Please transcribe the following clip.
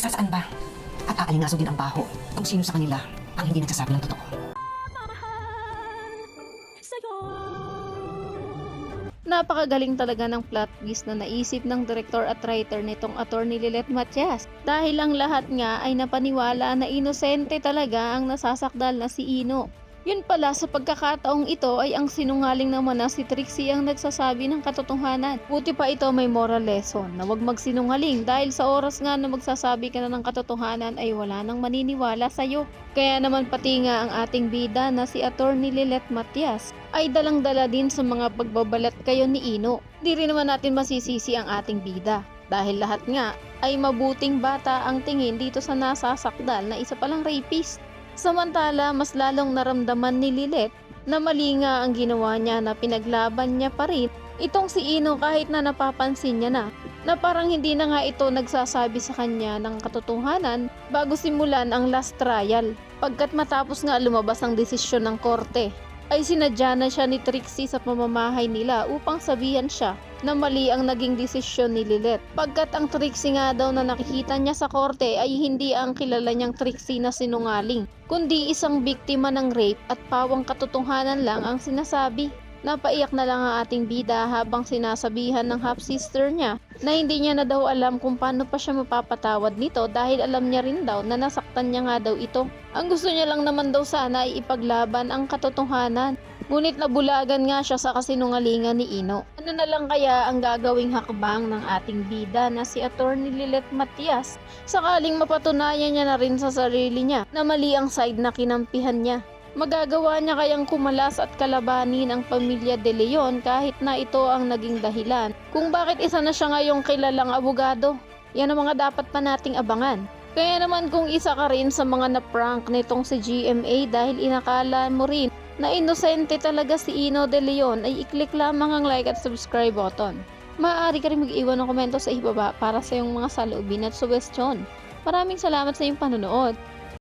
Saan ba? At aalingaso din ang baho kung sino sa kanila ang hindi nagsasabi ng totoo. Napakagaling talaga ng plot twist na naisip ng director at writer nitong Attorney Lilet Matias dahil ang lahat nga ay napaniwala na inosente talaga ang nasasakdal na si Ino. Yun pala, sa pagkakataong ito ay ang sinungaling naman na si Trixie ang nagsasabi ng katotohanan. Buti pa ito may moral lesson na huwag magsinungaling dahil sa oras nga na magsasabi ka na ng katotohanan ay wala nang maniniwala sa'yo. Kaya naman pati nga ang ating bida na si Attorney Lilet Matias ay dalang-dala din sa mga pagbabalat kayo ni Ino. Di rin naman natin masisisi ang ating bida dahil lahat nga ay mabuting bata ang tingin dito sa nasasakdal na isa palang rapist. Samantala, mas lalong naramdaman ni Lilet na mali nga ang ginawa niya na pinaglaban niya pa rin itong si Ino kahit na napapansin niya na parang hindi na nga ito nagsasabi sa kanya ng katotohanan bago simulan ang last trial. Pagkat matapos nga lumabas ang desisyon ng korte, ay sinadya na siya ni Trixie sa pamamahay nila upang sabihan siya na mali ang naging desisyon ni Lilet. Pagkat ang Trixie nga daw na nakikita niya sa korte ay hindi ang kilala niyang Trixie na sinungaling, kundi isang biktima ng rape at pawang katotohanan lang ang sinasabi. Napaiyak na lang ang ating bida habang sinasabihan ng half-sister niya na hindi niya na daw alam kung paano pa siya mapapatawad nito dahil alam niya rin daw na nasaktan niya nga daw ito. Ang gusto niya lang naman daw sana ay ipaglaban ang katotohanan. Ngunit nabulagan nga siya sa kasinungalingan ni Ino. Ano na lang kaya ang gagawing hakbang ng ating bida na si Attorney Lilet Matias sakaling mapatunayan niya na rin sa sarili niya na mali ang side na kinampihan niya? Magagawa niya kayang kumalas at kalabanin ang pamilya De Leon kahit na ito ang naging dahilan kung bakit isa na siya ngayong kilalang abogado? Yan ang mga dapat pa nating abangan. Kaya naman kung isa ka rin sa mga na-prank nitong si GMA dahil inakala mo rin na inosente talaga si Ino De Leon, ay i-click lamang ang like at subscribe button. Maaari ka rin mag-iwan ng komento sa ibaba para sa iyong mga saloobin at suggestion. Maraming salamat sa iyong panonood.